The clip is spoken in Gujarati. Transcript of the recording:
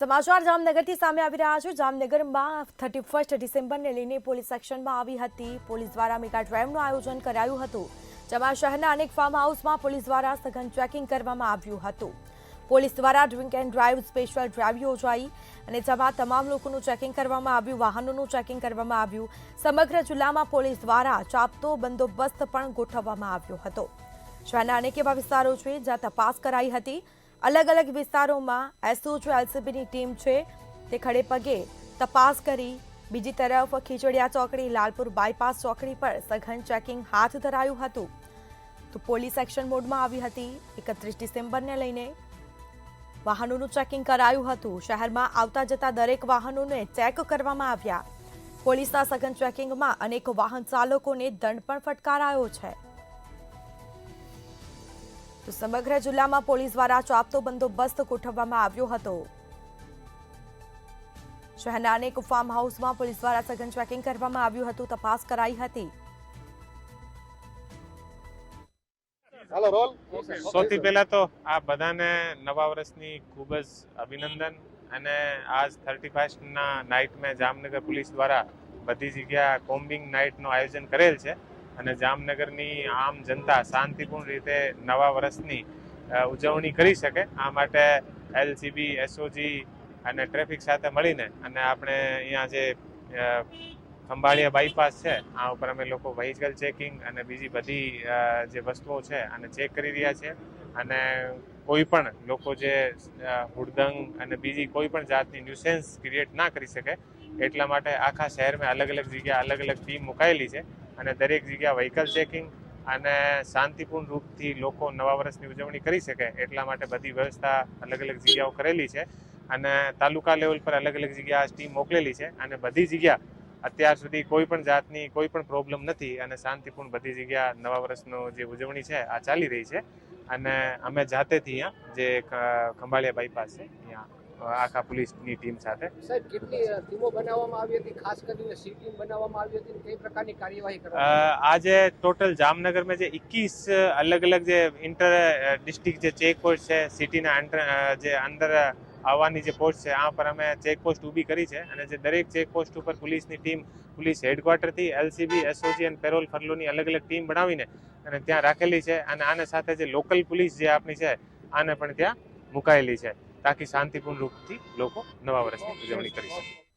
સમાચાર જામનગરથી સામે આવી રહ્યા છે। જામનગરમાં 31 ડિસેમ્બરને લઈને પોલીસ એક્શનમાં આવી હતી। પોલીસ દ્વારા મેગા ડ્રાઈવનું આયોજન કરાયું હતું, જેમાં શહેરના અનેક ફાર્મ હાઉસમાં પોલીસ દ્વારા સઘન ચેકિંગ કરવામાં આવ્યું હતું। પોલીસ દ્વારા drink and drive special drive યોજાઈ અને જેમાં તમામ લોકોનું ચેકિંગ કરવામાં આવ્યું, વાહનોનું ચેકિંગ કરવામાં આવ્યું। સમગ્ર જિલ્લામાં પોલીસ દ્વારા ચાંપતો બંદોબસ્ત પણ ગોઠવવામાં આવ્યો હતો। શહેરના અનેક એવા વિસ્તારો છે જ્યાં તપાસ કરાઈ હતી। अलग अलग विस्तारों में एसओजी एलसीबी टीम है ते खड़े पगे तपास करी। बीजी तरफ खीचड़िया चौकड़ी लालपुर बायपास चौकड़ी पर सघन चेकिंग हाथ धरायु हतुं। तो पोलीस एक्शन मोड में आवी हती। 31 डिसेम्बर ने लईने वाहनोनुं चेकिंग करायुं हतुं। शहर में आवता जता दरेक वाहनोने चेक करवामां आव्या। पोलीसना सघन चेकिंग में अनेक वाहन चालकोने दंड पण फटकारायो छे। तो समग्र जिल्लाમાં પોલીસ દ્વારા ચાંપતો બંદોબસ્ત ગોઠવવામાં આવ્યો હતો। શહેરના અનેક ફાર્મ હાઉસમાં પોલીસ દ્વારા સઘન ચેકિંગ કરવામાં આવ્યું હતું, તપાસ કરાઈ હતી। સૌથી પહેલા તો આ બધાને નવા વર્ષની ખૂબ જ અભિનંદન। અને આજ 31 ના નાઇટમાં જામનગર પોલીસ દ્વારા બધી જગ્યા કોમ્બિંગ નાઇટનું આયોજન કરેલ છે અને જામનગરની આમ જનતા શાંતિપૂર્ણ રીતે નવા વર્ષની ઉજવણી કરી શકે આ માટે એલસીબી, એસઓજી અને ટ્રાફિક સાથે મળીને અને આપણે અહીંયા જે ખંભાળિયા બાયપાસ છે આ ઉપર અમે લોકો વ્હીકલ ચેકિંગ અને બીજી બધી જે વસ્તુઓ છે આને ચેક કરી રહ્યા છે। અને કોઈ પણ લોકો જે હુડદંગ અને બીજી કોઈ પણ જાતની ન્યુસેન્સ ક્રિએટ ના કરી શકે એટલા માટે આખા શહેરમાં અલગ અલગ જગ્યા અલગ અલગ ટીમ મુકાયેલી છે અને દરેક જગ્યા વ્હીકલ ચેકિંગ અને શાંતિપૂર્ણ રૂપથી લોકો નવા વર્ષની ઉજવણી કરી શકે એટલા માટે બધી વ્યવસ્થા અલગ અલગ જગ્યાઓ કરેલી છે અને તાલુકા લેવલ પર અલગ અલગ જગ્યા ટીમ મોકલેલી છે અને બધી જગ્યા અત્યાર સુધી કોઈ પણ જાતની કોઈ પણ પ્રોબ્લેમ નથી અને શાંતિપૂર્ણ બધી જગ્યા નવા વર્ષનો જે ઉજવણી છે આ ચાલી રહી છે। અને અમે જાતેથી અહીંયા જે ખંભાળિયા બાયપાસ છે અહીંયા આખા પોલીસની ટીમ સાથે સાહેબ કેટલી ટીમો બનાવવામાં આવી હતી, ખાસ કરીને સી ટીમ બનાવવામાં આવી હતી, કઈ પ્રકારની કાર્યવાહી કરવામાં આજે ટોટલ જામનગરમાં જે 21 અલગ અલગ જે ઇન્ટર ડિસ્ટ્રિક્ટ જે ચેક પોસ્ટ છે, સિટીના જે અંદર આવવાની જે પોસ્ટ છે આ પર અમે ચેક પોસ્ટ ઊભી કરી છે અને જે દરેક ચેક પોસ્ટ ઉપર પોલીસની ટીમ પોલીસ હેડક્વાર્ટરથી એલસીબી, એસઓજી અને પેરોલ ફરલોની અલગ અલગ ટીમ બનાવીને અને ત્યાં રાખેલી છે અને આને સાથે જે લોકલ પોલીસ જે આપણી છે આને પણ ત્યાં મુકાયેલી છે તાકી શાંતિપૂર્ણ રૂપથી લોકો નવા વર્ષની ઉજવણી કરી શકે।